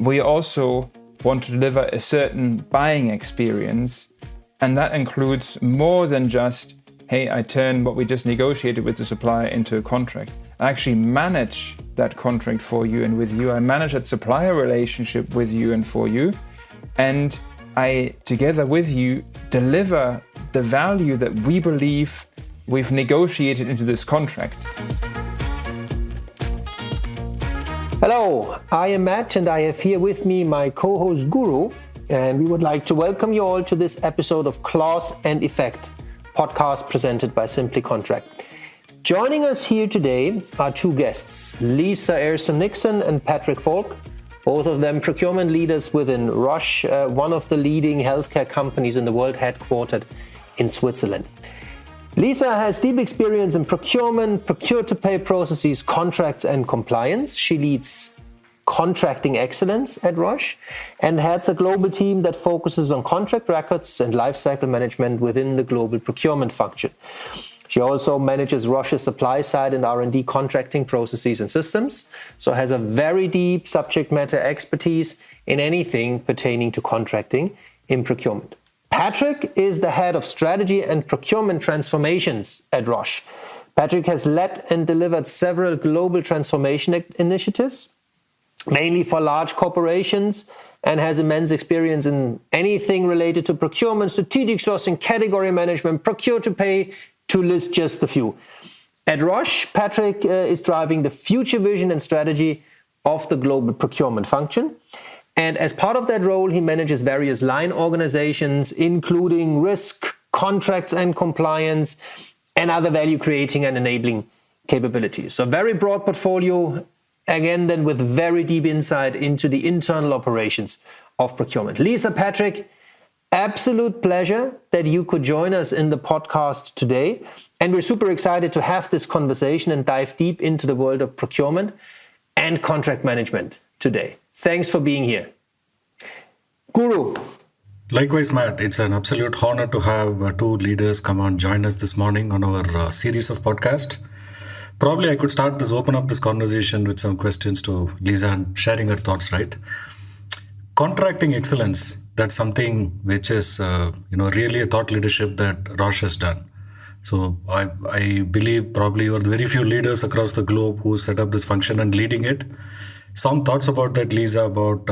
we also want to deliver a certain buying experience. And that includes more than just, hey, I turn what we just negotiated with the supplier into a contract. I actually manage that contract for you and with you. I manage that supplier relationship with you and for you. And I, together with you, deliver the value that we believe we've negotiated into this contract. Hello, I am Matt and I have here with me my co-host Guru, and we would like to welcome you all to this episode of Clause and Effect, podcast presented by Simply Contract. Joining us here today are two guests, Lisa Ehrsam-Nixon and Patrick Foelck, both of them procurement leaders within Roche, one of the leading healthcare companies in the world, headquartered in Switzerland. Lisa has deep experience in procurement, procure-to-pay processes, contracts and compliance. She leads contracting excellence at Roche and heads a global team that focuses on contract records and lifecycle management within the global procurement function. She also manages Roche's supply side and R&D contracting processes and systems, so has a very deep subject matter expertise in anything pertaining to contracting in procurement. Patrick is the head of strategy and procurement transformations at Roche. Patrick has led and delivered several global transformation initiatives, mainly for large corporations, and has immense experience in anything related to procurement, strategic sourcing, category management, procure-to-pay, to list just a few. At Roche, Patrick is driving the future vision and strategy of the global procurement function. And as part of that role, he manages various line organizations, including risk, contracts and compliance, and other value creating and enabling capabilities. So a very broad portfolio, again, then with very deep insight into the internal operations of procurement. Lisa, Patrick, absolute pleasure that you could join us in the podcast today. And we're super excited to have this conversation and dive deep into the world of procurement and contract management today. Thanks for being here. Guru. Likewise, Matt, it's an absolute honor to have two leaders come on join us this morning on our series of podcast. Probably I could open up this conversation with some questions to Lisa and sharing her thoughts, right? Contracting excellence, that's something which is really a thought leadership that Roche has done. So I believe probably you're the very few leaders across the globe who set up this function and leading it. Some thoughts about that, Lisa, about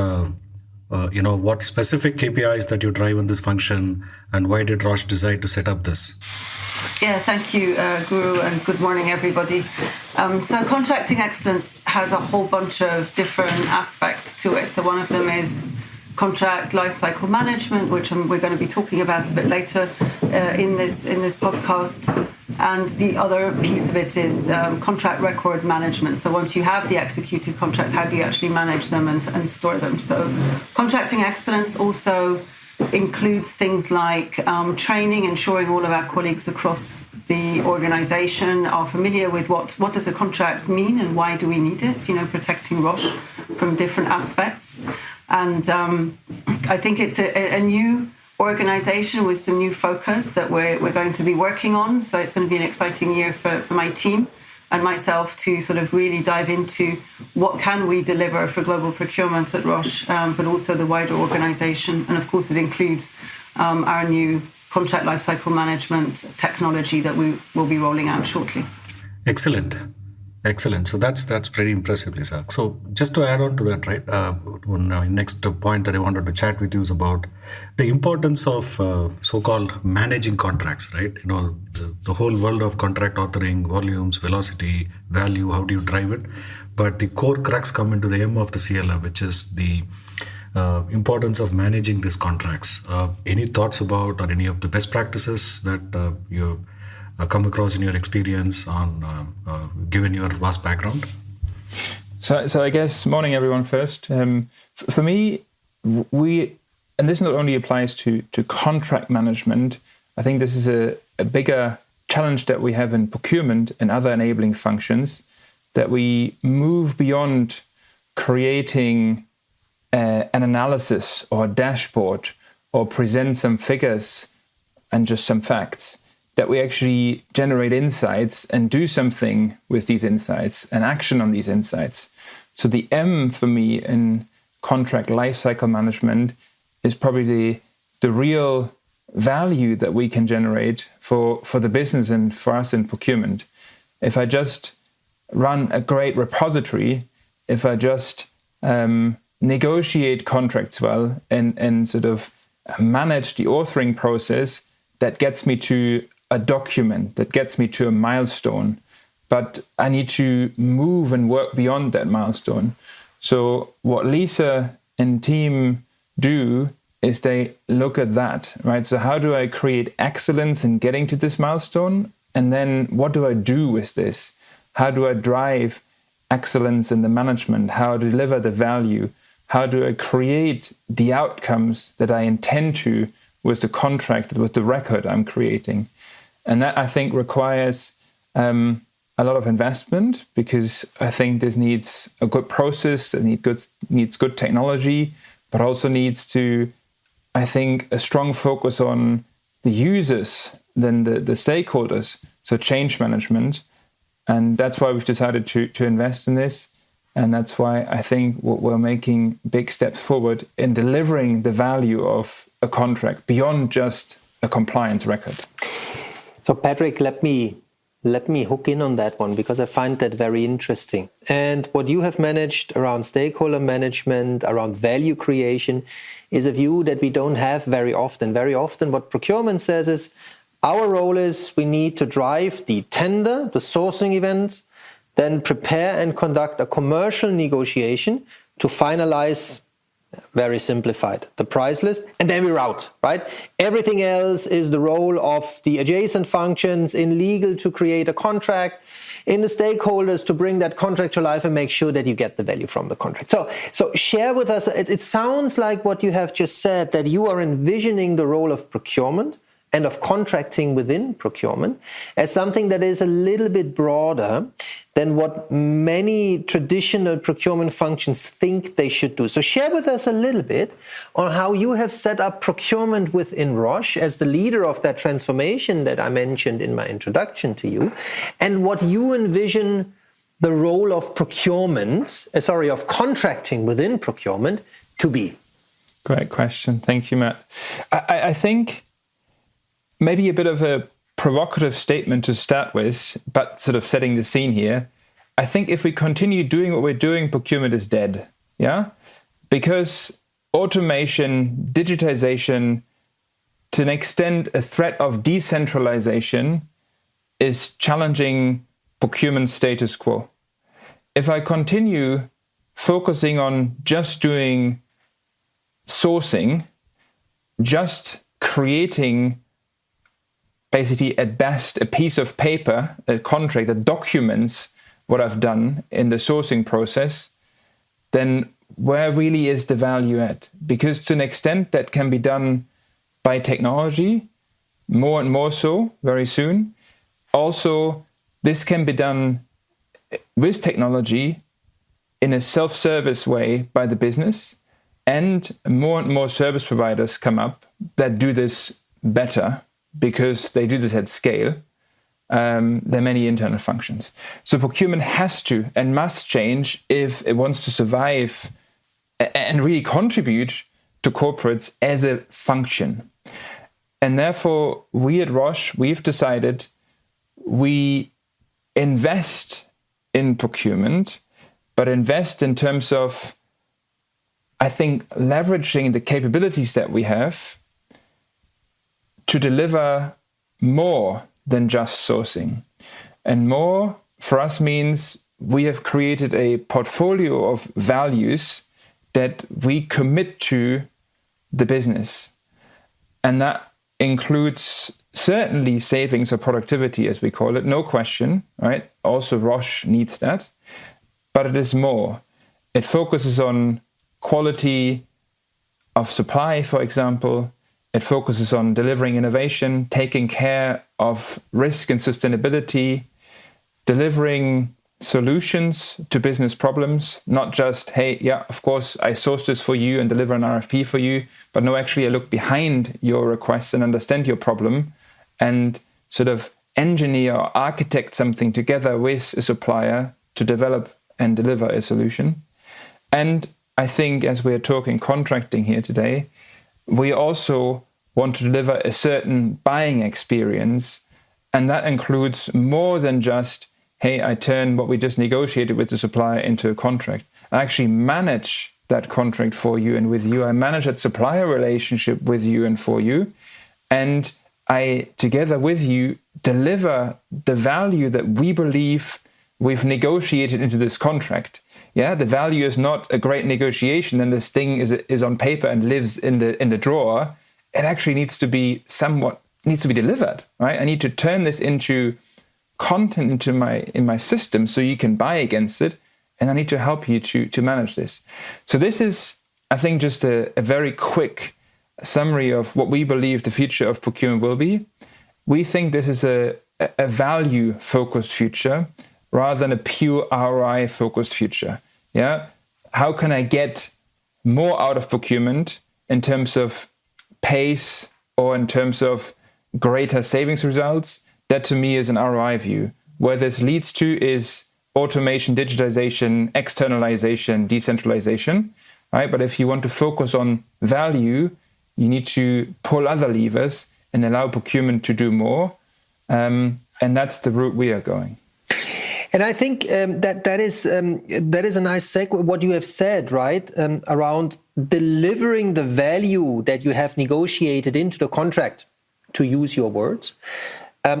what specific KPIs that you drive in this function and why did Roche decide to set up this? Yeah, thank you, Guru, and good morning, everybody. So contracting excellence has a whole bunch of different aspects to it. So one of them is contract lifecycle management, which we're going to be talking about a bit later in this podcast. And the other piece of it is contract record management. So once you have the executed contracts, how do you actually manage them and store them? So contracting excellence also includes things like training, ensuring all of our colleagues across the organization are familiar with what does a contract mean and why do we need it, protecting Roche from different aspects. And I think it's a new organization with some new focus that we're going to be working on. So it's going to be an exciting year for my team and myself to sort of really dive into what can we deliver for global procurement at Roche, but also the wider organization. And of course, it includes our new contract lifecycle management technology that we will be rolling out shortly. Excellent. So that's pretty impressive, Lisa. So just to add on to that, right? Next point that I wanted to chat with you is about the importance of so-called managing contracts, right? The whole world of contract authoring, volumes, velocity, value, how do you drive it? But the core crux come into the M of the CLM, which is the importance of managing these contracts. Any thoughts about or any of the best practices that you come across in your experience on given your vast background? So I guess, morning everyone first. For me, and this not only applies to contract management, I think this is a bigger challenge that we have in procurement and other enabling functions, that we move beyond creating an analysis or a dashboard or present some figures and just some facts, that we actually generate insights and do something with these insights and action on these insights. So the M for me in contract lifecycle management is probably the real value that we can generate for the business and for us in procurement. If I just run a great repository, if I just negotiate contracts well and sort of manage the authoring process, that gets me to a document, that gets me to a milestone. But I need to move and work beyond that milestone. So what Lisa and team do is they look at that, right? So how do I create excellence in getting to this milestone? And then what do I do with this? How do I drive excellence in the management? How to deliver the value? How do I create the outcomes that I intend to with the contract, with the record I'm creating? And that, I think, requires a lot of investment, because I think this needs a good process, it needs good technology, but also needs to, I think, a strong focus on the users, then the stakeholders, so change management. And that's why we've decided to invest in this. And that's why I think we're making big steps forward in delivering the value of a contract beyond just a compliance record. So Patrick, let me hook in on that one, because I find that very interesting. And what you have managed around stakeholder management, around value creation, is a view that we don't have very often. Very often what procurement says is, our role is we need to drive the tender, the sourcing event, then prepare and conduct a commercial negotiation to finalize, very simplified, the price list, and then we route, right? Everything else is the role of the adjacent functions in legal to create a contract, in the stakeholders to bring that contract to life and make sure that you get the value from the contract. So share with us, it sounds like what you have just said, that you are envisioning the role of procurement and of contracting within procurement as something that is a little bit broader than what many traditional procurement functions think they should do. So share with us a little bit on how you have set up procurement within Roche as the leader of that transformation that I mentioned in my introduction to you, and what you envision the role of of contracting within procurement to be. Great question. Thank you, Matt. I think maybe a bit of a provocative statement to start with, but sort of setting the scene here. I think if we continue doing what we're doing, procurement is dead. Yeah? Because automation, digitization, to an extent, a threat of decentralization is challenging procurement status quo. If I continue focusing on just doing sourcing, just creating basically at best a piece of paper, a contract that documents what I've done in the sourcing process, then where really is the value at? Because to an extent that can be done by technology, more and more so very soon. Also, this can be done with technology in a self-service way by the business, and more service providers come up that do this better because they do this at scale. There are many internal functions. So procurement has to and must change if it wants to survive and really contribute to corporates as a function. And therefore, we at Roche, we've decided we invest in procurement, but invest in terms of, I think, leveraging the capabilities that we have to deliver more than just sourcing. And more for us means we have created a portfolio of values that we commit to the business. And that includes certainly savings or productivity, as we call it, no question, right? Also Roche needs that, but it is more. It focuses on quality of supply, for example. It focuses on delivering innovation, taking care of risk and sustainability, delivering solutions to business problems, not just, hey, yeah, of course, I source this for you and deliver an RFP for you, but no, actually, I look behind your requests and understand your problem and sort of engineer or architect something together with a supplier to develop and deliver a solution. And I think, as we're talking contracting here today, we also want to deliver a certain buying experience. And that includes more than just, hey, I turn what we just negotiated with the supplier into a contract. I actually manage that contract for you and with you. I manage that supplier relationship with you and for you. And I, together with you, deliver the value that we believe we've negotiated into this contract. Yeah, the value is not a great negotiation and this thing is on paper and lives in the drawer. It actually needs to be delivered, right? I need to turn this into content in my system so you can buy against it, and I need to help you to manage this. So this is, I think, just a very quick summary of what we believe the future of procurement will be. We think this is a value-focused future rather than a pure ROI-focused future. Yeah, how can I get more out of procurement in terms of pace or in terms of greater savings results? That to me is an ROI view. Where this leads to is automation, digitization, externalization, decentralization, right? But if you want to focus on value, you need to pull other levers and allow procurement to do more. And that's the route we are going. And I think that is a nice segue, what you have said, right, around delivering the value that you have negotiated into the contract, to use your words,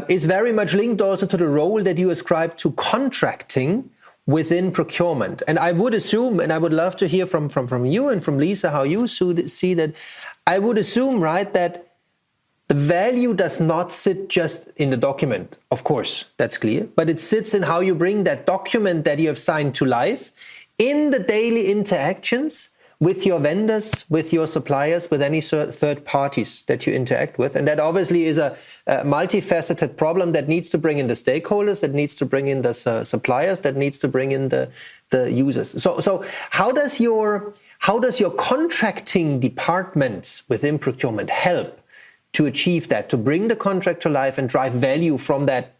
is very much linked also to the role that you ascribe to contracting within procurement. And I would assume, and I would love to hear from you and from Lisa how you see that. I would assume, right, that the value does not sit just in the document. Of course, that's clear. But it sits in how you bring that document that you have signed to life in the daily interactions with your vendors, with your suppliers, with any third parties that you interact with. And that obviously is a multifaceted problem that needs to bring in the stakeholders, that needs to bring in the suppliers, that needs to bring in the users. So how does your contracting department within procurement help to achieve that, to bring the contract to life and drive value from that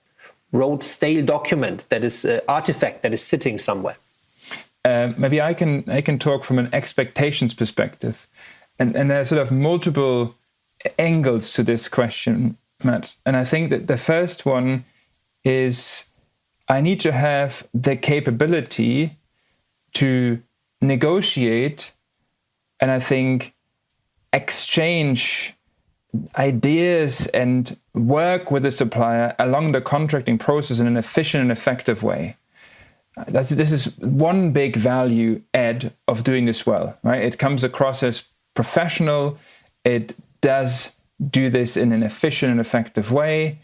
rote, stale document that is artifact that is sitting somewhere? Maybe I can talk from an expectations perspective, and there are sort of multiple angles to this question, Matt. And I think that the first one is I need to have the capability to negotiate and I think exchange ideas and work with the supplier along the contracting process in an efficient and effective way. This is one big value add of doing this well, right? It comes across as professional. It does do this in an efficient and effective way.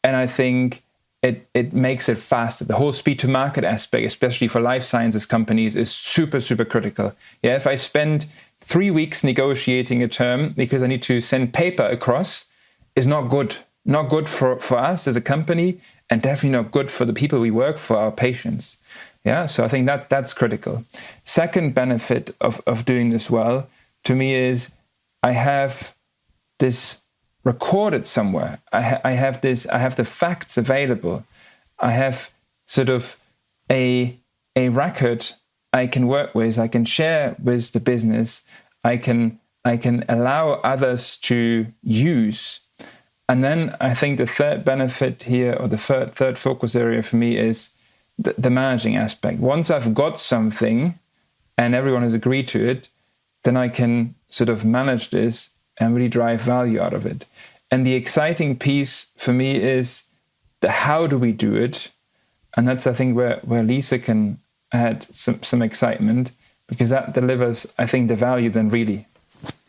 And I think it makes it faster. The whole speed to market aspect, especially for life sciences companies, is super, super critical. Yeah, if I spend 3 weeks negotiating a term because I need to send paper across, is not good. Not good for us as a company, and definitely not good for the people we work for, our patients. Yeah, so I think that's critical. Second benefit of doing this well, to me, is I have this recorded somewhere. I have the facts available. I have sort of a record I can work with. I can share with the business. I can allow others to use. And then I think the third benefit here, or the third focus area for me, is the managing aspect. Once I've got something and everyone has agreed to it, then I can sort of manage this and really drive value out of it. And the exciting piece for me is the how do we do it? And that's, I think, where Lisa can add some excitement, because that delivers, I think, the value then really.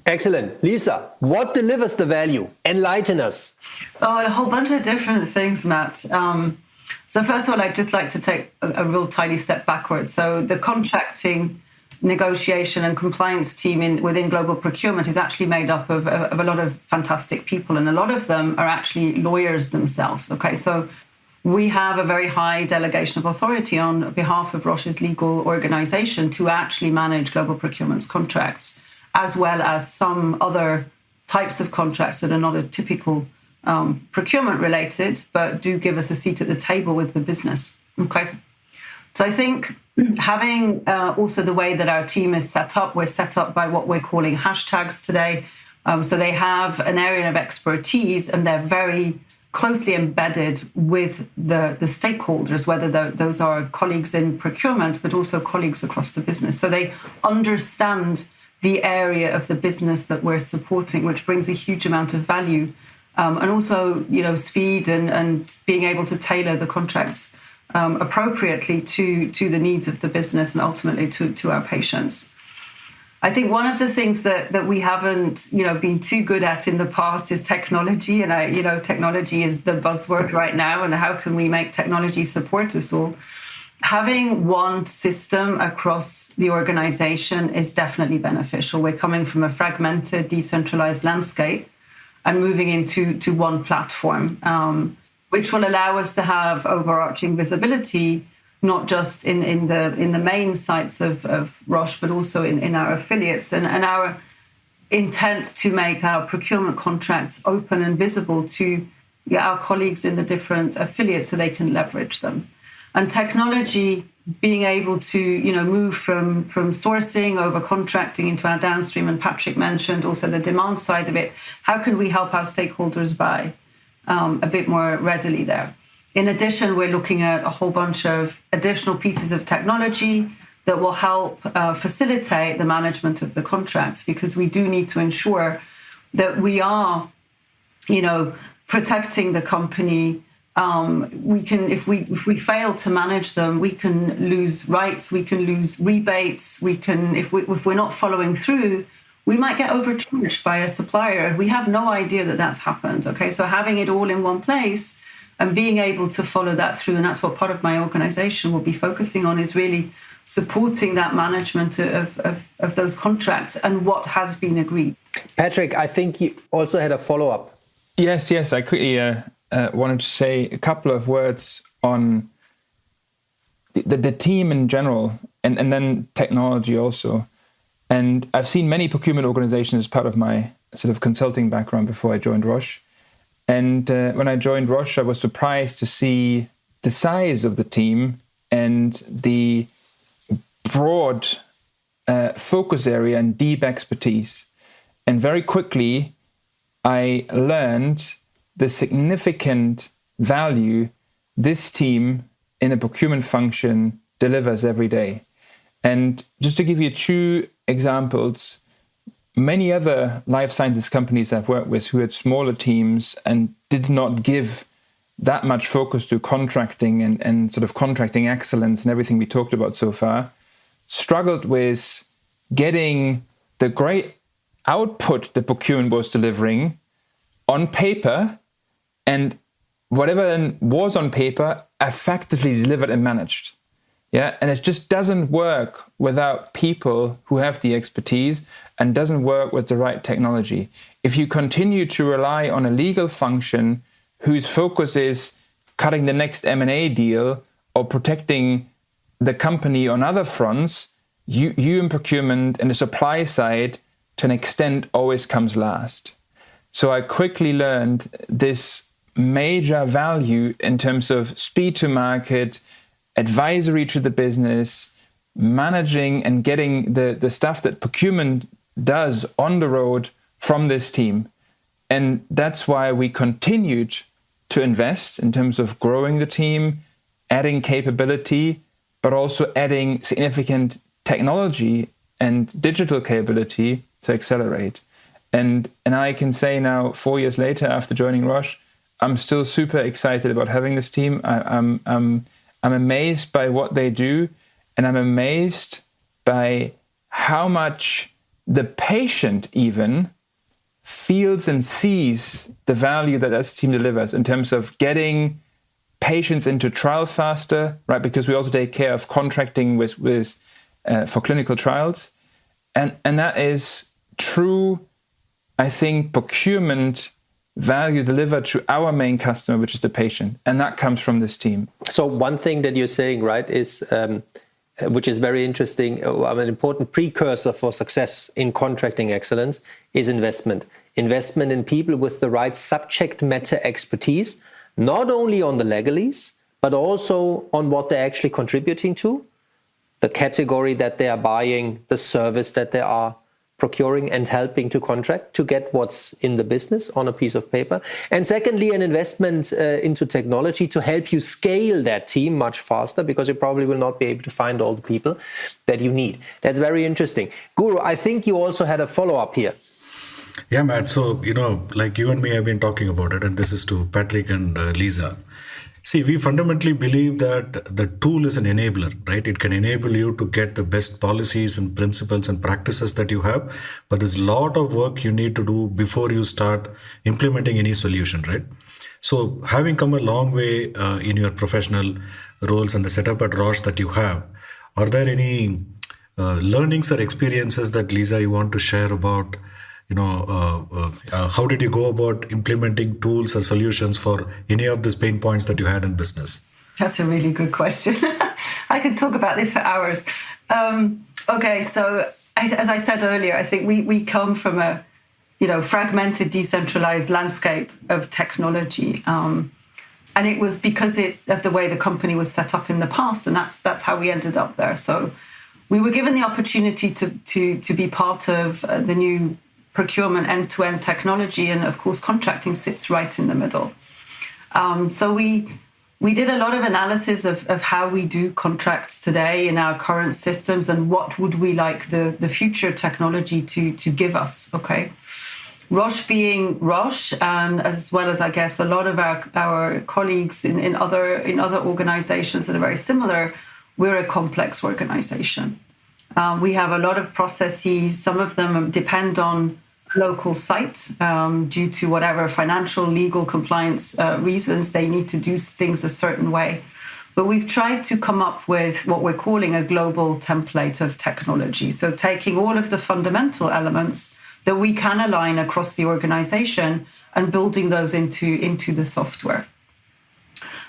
Excellent. Lisa, what delivers the value? Enlighten us. Oh, a whole bunch of different things, Matt. So first of all, I'd just like to take a real tiny step backwards. So the contracting, negotiation and compliance team within global procurement is actually made up of a lot of fantastic people, and a lot of them are actually lawyers themselves. Okay, so we have a very high delegation of authority on behalf of Roche's legal organization to actually manage global procurement's contracts, as well as some other types of contracts that are not a typical procurement related, but do give us a seat at the table with the business. Okay. So I think having also the way that our team is set up, we're set up by what we're calling hashtags today. So they have an area of expertise and they're very closely embedded with the stakeholders, whether those are colleagues in procurement, but also colleagues across the business. So they understand the area of the business that we're supporting, which brings a huge amount of value. And also, speed and being able to tailor the contracts appropriately to the needs of the business and ultimately to our patients. I think one of the things that we haven't, been too good at in the past is technology. And technology is the buzzword right now. And how can we make technology support us all? Having one system across the organization is definitely beneficial. We're coming from a fragmented, decentralized landscape and moving into one platform, which will allow us to have overarching visibility, not just in the main sites of Roche, but also in our affiliates, and our intent to make our procurement contracts open and visible to our colleagues in the different affiliates so they can leverage them. And technology, being able to move from sourcing over contracting into our downstream, and Patrick mentioned also the demand side of it. How can we help our stakeholders buy a bit more readily there? In addition, we're looking at a whole bunch of additional pieces of technology that will help facilitate the management of the contracts, because we do need to ensure that we are, protecting the company. We can, if we fail to manage them, we can lose rights, we can lose rebates, we can, if we're not following through, we might get overcharged by a supplier. We have no idea that that's happened. Okay, so having it all in one place and being able to follow that through, and that's what part of my organization will be focusing on, is really supporting that management of those contracts and what has been agreed. Patrick, I think you also had a follow-up. Yes, I quickly wanted to say a couple of words on the team in general, and then technology also. And I've seen many procurement organizations as part of my sort of consulting background before I joined Roche. And when I joined Roche, I was surprised to see the size of the team and the broad focus area and deep expertise. And very quickly, I learned the significant value this team in a procurement function delivers every day. And just to give you two examples, many other life sciences companies I've worked with who had smaller teams and did not give that much focus to contracting and sort of contracting excellence and everything we talked about so far, struggled with getting the great output the procurement was delivering on paper, and whatever then was on paper effectively delivered and managed. Yeah, and it just doesn't work without people who have the expertise, and doesn't work with the right technology. If you continue to rely on a legal function whose focus is cutting the next M&A deal or protecting the company on other fronts, you in procurement and the supply side to an extent always comes last. So I quickly learned this major value in terms of speed to market, advisory to the business, managing and getting the stuff that procurement does on the road from this team. And that's why we continued to invest in terms of growing the team, adding capability, but also adding significant technology and digital capability to accelerate. And I can say now, 4 years later, after joining Roche, I'm still super excited about having this team. I'm amazed by what they do, and I'm amazed by how much the patient even feels and sees the value that this team delivers in terms of getting patients into trial faster, right? Because we also take care of contracting with for clinical trials, and that is true, I think, procurement value delivered to our main customer, which is the patient, and that comes from this team. So one thing that you're saying, right, is which is very interesting, an important precursor for success in contracting excellence is investment. Investment in people with the right subject matter expertise, not only on the legalese, but also on what they're actually contributing to, the category that they are buying, the service that they are procuring and helping to contract to get what's in the business on a piece of paper. And secondly, an investment into technology to help you scale that team much faster, because you probably will not be able to find all the people that you need. That's very interesting. Guru, I think you also had a follow-up here. Yeah, Matt. So, like you and me have been talking about it, and this is to Patrick and Lisa. See, we fundamentally believe that the tool is an enabler, right? It can enable you to get the best policies and principles and practices that you have, but there's a lot of work you need to do before you start implementing any solution, right? So having come a long way in your professional roles and the setup at Roche that you have, are there any learnings or experiences that, Lisa, you want to share about how did you go about implementing tools or solutions for any of these pain points that you had in business? That's a really good question. I could talk about this for hours. Okay, so as I said earlier, I think we come from a fragmented, decentralized landscape of technology, and it was because of the way the company was set up in the past, and that's how we ended up there. So we were given the opportunity to be part of the new procurement end-to-end technology, and of course contracting sits right in the middle. So we did a lot of analysis of how we do contracts today in our current systems, and what would we like the future technology to give us. Okay, Roche being Roche, and as well as I guess a lot of our colleagues in other organizations that are very similar, we're a complex organization. We have a lot of processes. Some of them depend on local site due to whatever financial, legal, compliance reasons. They need to do things a certain way. But we've tried to come up with what we're calling a global template of technology. So taking all of the fundamental elements that we can align across the organization and building those into the software.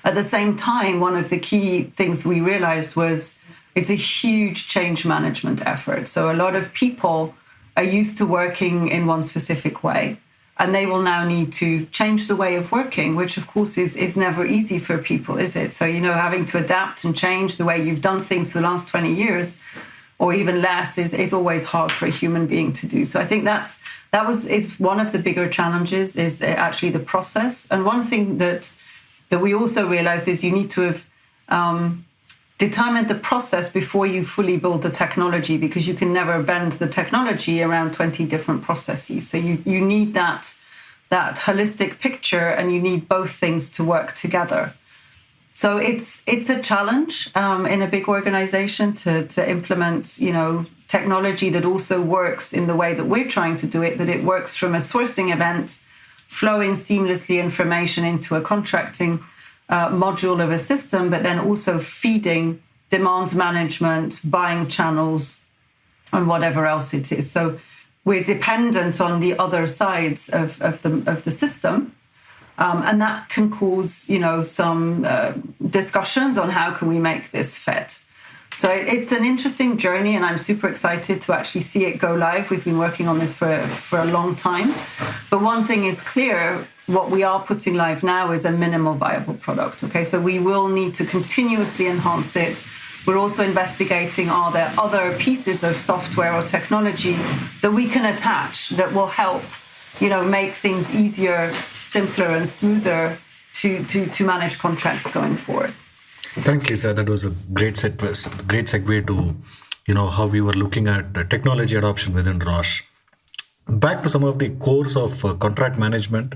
At the same time, one of the key things we realized was it's a huge change management effort. So a lot of people are used to working in one specific way, and they will now need to change the way of working, which of course is never easy for people, is it? So, having to adapt and change the way you've done things for the last 20 years or even less is always hard for a human being to do. So I think is one of the bigger challenges, is actually the process. And one thing that we also realized is you need to have determine the process before you fully build the technology, because you can never bend the technology around 20 different processes. So you need that holistic picture, and you need both things to work together. So it's a challenge in a big organization to implement technology that also works in the way that we're trying to do it, that it works from a sourcing event, flowing seamlessly information into a contracting module of a system, but then also feeding demand management, buying channels, and whatever else it is. So we're dependent on the other sides of the system, and that can cause some discussions on how can we make this fit. So it's an interesting journey, and I'm super excited to actually see it go live. We've been working on this for a long time. But one thing is clear, what we are putting live now is a minimal viable product. Okay, so we will need to continuously enhance it. We're also investigating, are there other pieces of software or technology that we can attach that will help, make things easier, simpler, and smoother to manage contracts going forward. Thanks, Lisa. That was a great segue to, how we were looking at technology adoption within Roche. Back to some of the cores of contract management.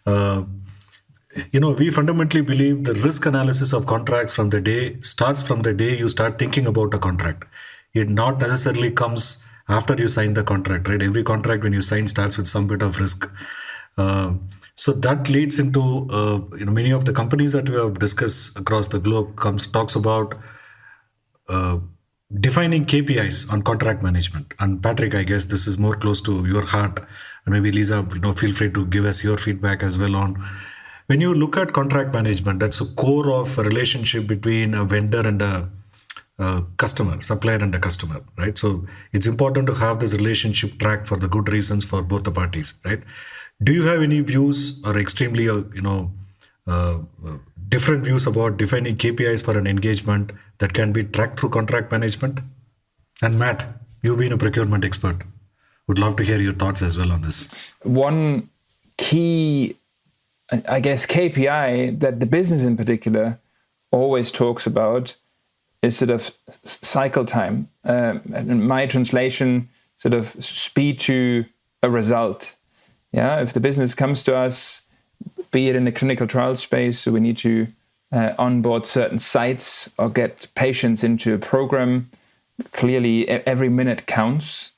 We fundamentally believe the risk analysis of contracts starts from the day you start thinking about a contract. It not necessarily comes after you sign the contract, right? Every contract when you sign starts with some bit of risk. So that leads into many of the companies that we have discussed across the globe talks about defining KPIs on contract management. And Patrick, I guess this is more close to your heart, and maybe Lisa, feel free to give us your feedback as well on when you look at contract management. That's a core of a relationship between a vendor and a customer, supplier and a customer, right? So it's important to have this relationship tracked for the good reasons for both the parties, right? Do you have any views or extremely, different views about defining KPIs for an engagement that can be tracked through contract management. And Matt, you being a procurement expert, would love to hear your thoughts as well on this. One key, I guess, KPI that the business in particular always talks about is sort of cycle time. In my translation, sort of speed to a result. Yeah, if the business comes to us, be it in the clinical trial space, so we need to onboard certain sites or get patients into a program, clearly every minute counts.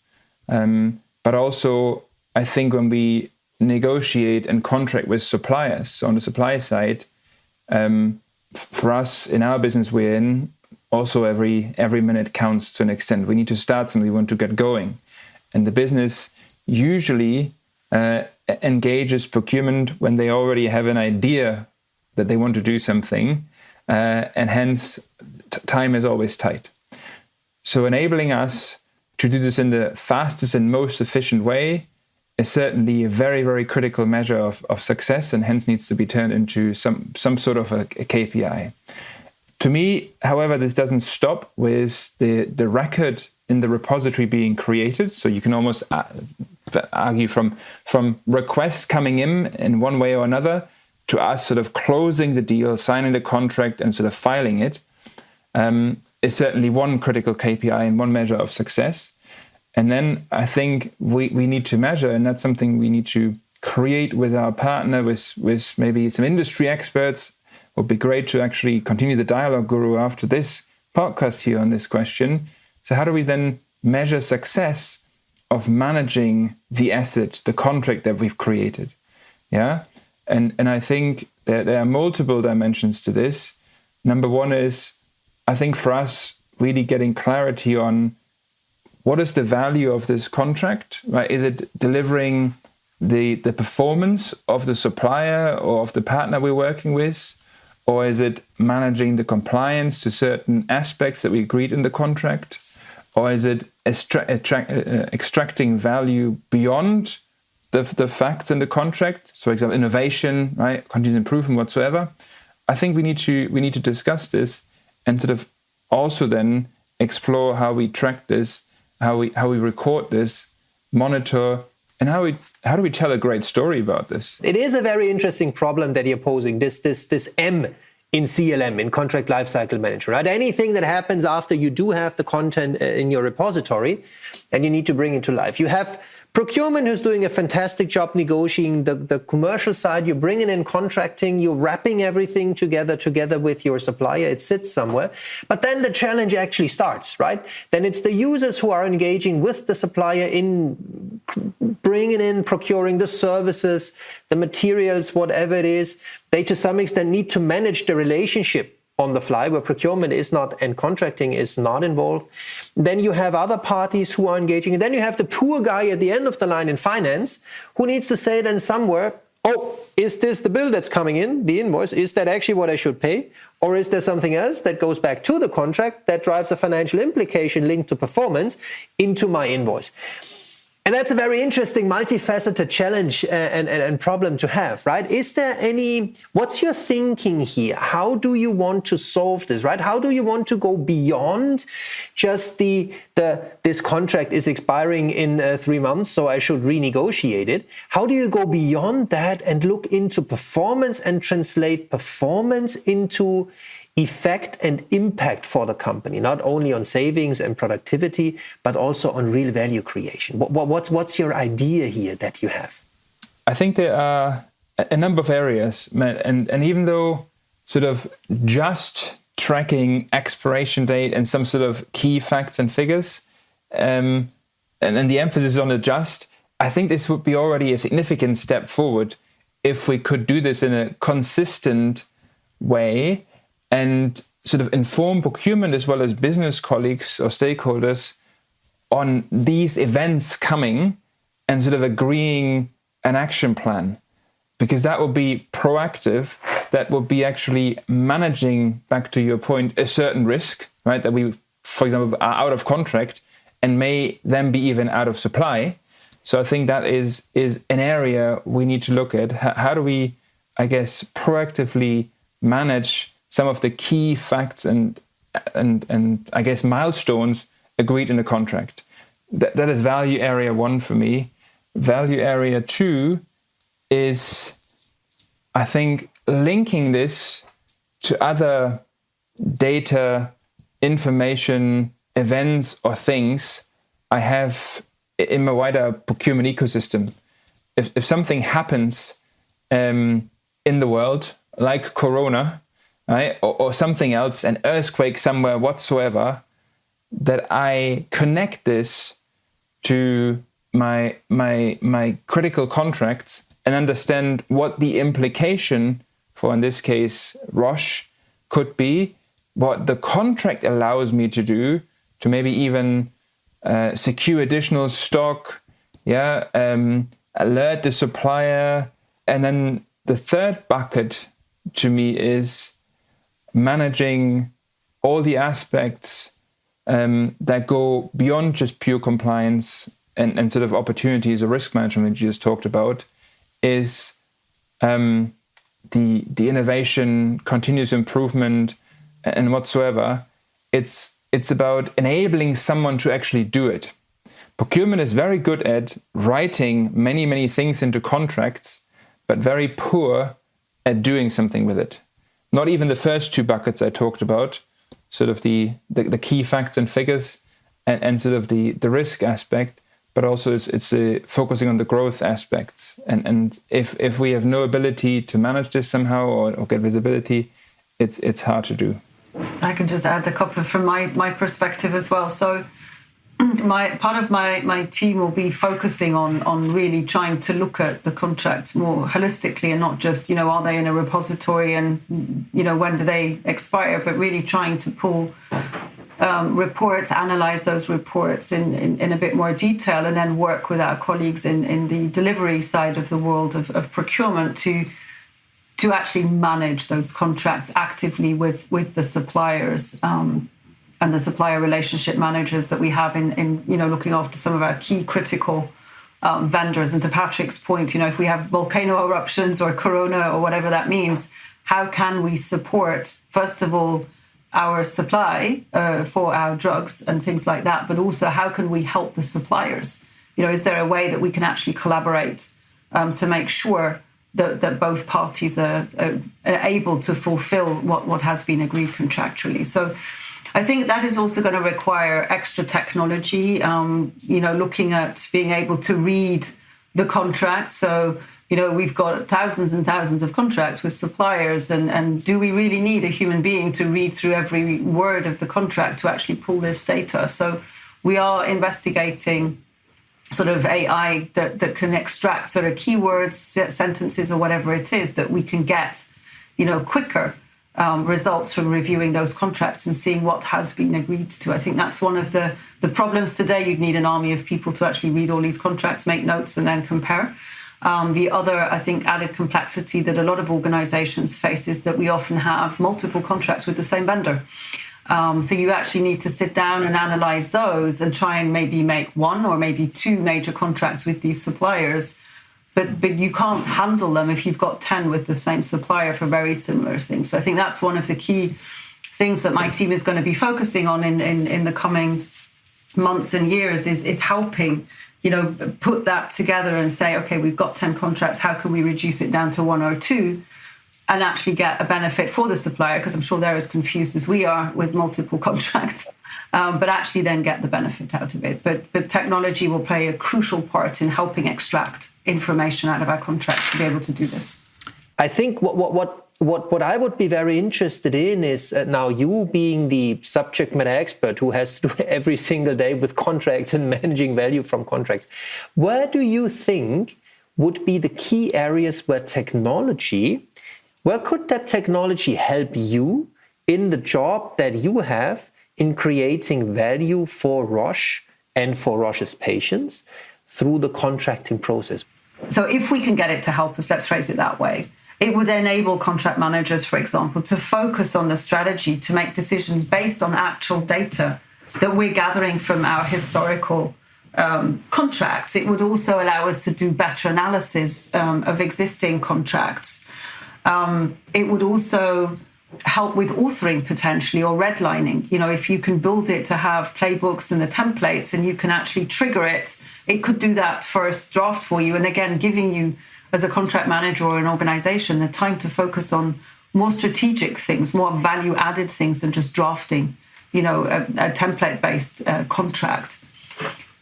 But also, I think when we negotiate and contract with suppliers, so on the supply side, for us in our business we're in, also every minute counts to an extent. We need to start something, we want to get going. And the business usually engages procurement when they already have an idea that they want to do something, and hence time is always tight. So enabling us to do this in the fastest and most efficient way is certainly a very, very critical measure of success, and hence needs to be turned into some sort of a KPI. To me, however, this doesn't stop with the record in the repository being created. So you can almost argue from requests coming in one way or another to us sort of closing the deal, signing the contract and sort of filing it, is certainly one critical KPI and one measure of success. And then I think we need to measure, and that's something we need to create with our partner, with maybe some industry experts. It would be great to actually continue the dialogue, Guru, after this podcast here on this question. So how do we then measure success of managing the asset, the contract that we've created? Yeah. And I think there are multiple dimensions to this. Number one is, I think for us, really getting clarity on what is the value of this contract, right? Is it delivering the performance of the supplier or of the partner we're working with? Or is it managing the compliance to certain aspects that we agreed in the contract? Or is it extracting value beyond the facts in the contract? So, for example, innovation, right, continuous improvement whatsoever. I think we need to discuss this and sort of also then explore how we track this, how we record this, monitor, and how do we tell a great story about this? It is a very interesting problem that you're posing, this M in CLM, in contract lifecycle management, right? Anything that happens after you do have the content in your repository and you need to bring it to life. You have procurement who's doing a fantastic job negotiating the commercial side. You're bringing in contracting, you're wrapping everything together with your supplier. It sits somewhere. But then the challenge actually starts, right? Then it's the users who are engaging with the supplier in bringing in, procuring the services, the materials, whatever it is. They, to some extent, need to manage the relationship on the fly, where procurement is not and contracting is not involved. Then you have other parties who are engaging. And then you have the poor guy at the end of the line in finance who needs to say then somewhere, oh, is this the bill that's coming in, the invoice? Is that actually what I should pay? Or is there something else that goes back to the contract that drives a financial implication linked to performance into my invoice? And that's a very interesting, multifaceted challenge and problem to have, right? Is there what's your thinking here? How do you want to solve this, right? How do you want to go beyond just this contract is expiring in 3 months, so I should renegotiate it? How do you go beyond that and look into performance and translate performance into effect and impact for the company, not only on savings and productivity, but also on real value creation? What's your idea here that you have? I think there are a number of areas, and even though sort of just tracking expiration date and some sort of key facts and figures, and the emphasis on the just, I think this would be already a significant step forward if we could do this in a consistent way and sort of inform procurement as well as business colleagues or stakeholders on these events coming and sort of agreeing an action plan. Because that will be proactive, that will be actually managing, back to your point, a certain risk, right? That we, for example, are out of contract and may then be even out of supply. So I think that is an area we need to look at. How do we, I guess, proactively manage some of the key facts and I guess milestones agreed in the contract. That is value area 1 for me. Value area 2 is, I think, linking this to other data, information, events or things I have in my wider procurement ecosystem. If something happens in the world, like Corona, right, or something else, an earthquake somewhere whatsoever, that I connect this to my critical contracts and understand what the implication for, in this case, Roche could be, what the contract allows me to do to maybe even secure additional stock, alert the supplier. And then the third bucket to me is managing all the aspects that go beyond just pure compliance and sort of opportunities or risk management you just talked about, is the innovation, continuous improvement, and whatsoever. It's about enabling someone to actually do it. Procurement is very good at writing many things into contracts, but very poor at doing something with it. Not even the first 2 buckets I talked about, sort of the key facts and figures and sort of the risk aspect, but also it's focusing on the growth aspects. And if we have no ability to manage this somehow or get visibility, it's hard to do. I can just add a couple from my perspective as well. So part of my team will be focusing on really trying to look at the contracts more holistically and not just, are they in a repository and, when do they expire, but really trying to pull reports, analyze those reports in a bit more detail, and then work with our colleagues in the delivery side of the world of procurement to actually manage those contracts actively with the suppliers and the supplier relationship managers that we have in looking after some of our key critical vendors. And to Patrick's point, if we have volcano eruptions or corona or whatever that means, how can we support, first of all, our supply for our drugs and things like that, but also how can we help the suppliers? Is there a way that we can actually collaborate to make sure that both parties are able to fulfill what has been agreed contractually? So I think that is also going to require extra technology, looking at being able to read the contract. So, we've got thousands and thousands of contracts with suppliers, and do we really need a human being to read through every word of the contract to actually pull this data? So we are investigating sort of AI that can extract sort of keywords, sentences, or whatever it is that we can get, quicker results from reviewing those contracts and seeing what has been agreed to. I think that's one of the problems today. You'd need an army of people to actually read all these contracts, make notes, and then compare. The other, I think, added complexity that a lot of organizations face is that we often have multiple contracts with the same vendor. So you actually need to sit down and analyze those and try and maybe make 1 or maybe 2 major contracts with these suppliers. But you can't handle them if you've got 10 with the same supplier for very similar things. So I think that's one of the key things that my team is going to be focusing on in the coming months and years is helping, put that together and say, okay, we've got 10 contracts. How can we reduce it down to 1 or 2 and actually get a benefit for the supplier? Because I'm sure they're as confused as we are with multiple contracts, but actually then get the benefit out of it. But technology will play a crucial part in helping extract information out of our contracts to be able to do this. I think what I would be very interested in is now you being the subject matter expert who has to do every single day with contracts and managing value from contracts. Where do you think would be the key areas where could that technology help you in the job that you have in creating value for Roche and for Roche's patients through the contracting process? So if we can get it to help us, let's phrase it that way, it would enable contract managers, for example, to focus on the strategy, to make decisions based on actual data that we're gathering from our historical contracts. It would also allow us to do better analysis of existing contracts. It would also help with authoring potentially or redlining. If you can build it to have playbooks and the templates and you can actually trigger it, it could do that first draft for you. And again, giving you as a contract manager or an organization the time to focus on more strategic things, more value added things than just drafting, a template-based contract.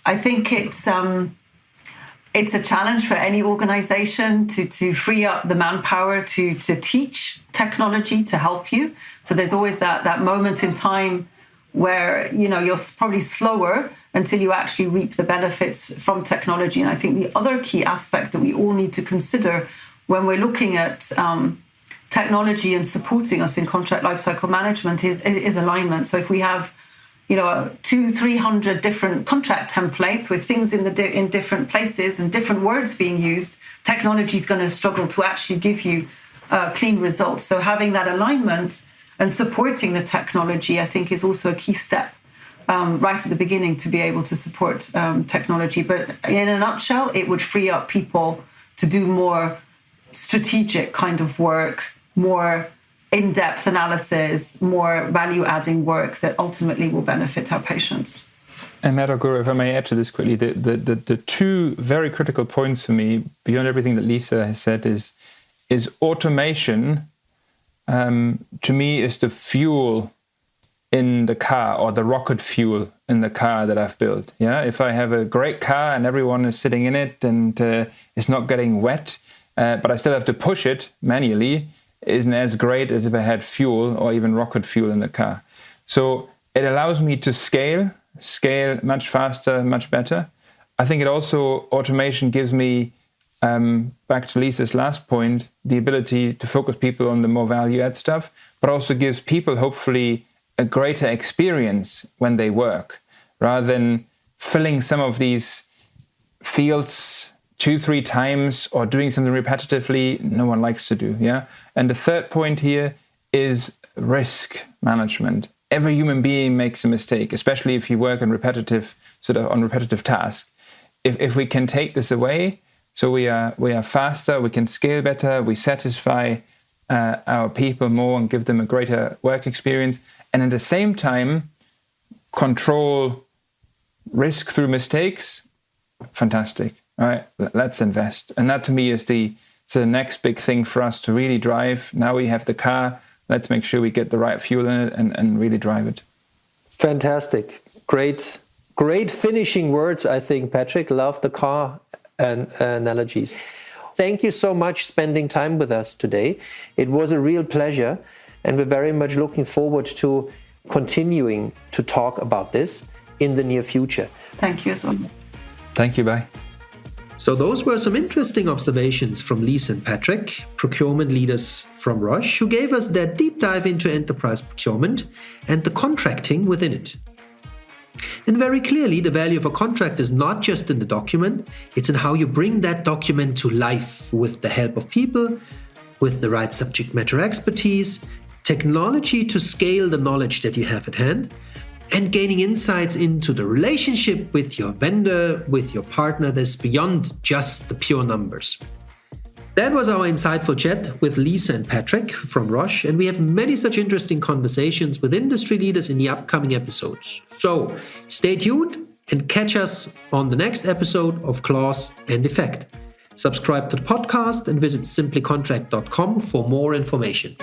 I think it's a challenge for any organization to free up the manpower to teach technology to help you. So there's always that moment in time where, you're probably slower until you actually reap the benefits from technology. And I think the other key aspect that we all need to consider when we're looking at technology and supporting us in contract lifecycle management is alignment. So if we have 200-300 different contract templates with things in different places and different words being used, technology is going to struggle to actually give you clean results. So having that alignment and supporting the technology, I think, is also a key step right at the beginning to be able to support technology. But in a nutshell, it would free up people to do more strategic kind of work, more in-depth analysis, more value-adding work that ultimately will benefit our patients. And Matt or Guru, if I may add to this quickly, the two very critical points for me, beyond everything that Lisa has said, is automation, to me, is the fuel in the car, or the rocket fuel in the car that I've built. Yeah, if I have a great car and everyone is sitting in it and it's not getting wet, but I still have to push it manually, isn't as great as if I had fuel or even rocket fuel in the car. So it allows me to scale much faster, much better. I think it also, automation gives me, back to Lisa's last point, the ability to focus people on the more value add stuff, but also gives people hopefully a greater experience when they work, rather than filling some of these fields 2-3 times or doing something repetitively no one likes to do. Yeah. And the third point here is risk management. Every human being makes a mistake, especially if you work on repetitive tasks. If we can take this away, so we are faster, we can scale better, we satisfy our people more and give them a greater work experience, and at the same time control risk through mistakes. Fantastic. All right, let's invest. And that to me is the next big thing for us to really drive. Now we have the car, let's make sure we get the right fuel in it and really drive it. Fantastic. Great finishing words, I think, Patrick. Love the car and analogies. Thank you so much spending time with us today. It was a real pleasure, and we're very much looking forward to continuing to talk about this in the near future. Thank you as well. Thank you, bye. So those were some interesting observations from Lisa and Patrick, procurement leaders from Roche, who gave us their deep dive into enterprise procurement and the contracting within it. And very clearly, the value of a contract is not just in the document, it's in how you bring that document to life with the help of people, with the right subject matter expertise, technology to scale the knowledge that you have at hand, and gaining insights into the relationship with your vendor, with your partner that's beyond just the pure numbers. That was our insightful chat with Lisa and Patrick from Roche, and we have many such interesting conversations with industry leaders in the upcoming episodes. So stay tuned and catch us on the next episode of Clause and Effect. Subscribe to the podcast and visit simplycontract.com for more information.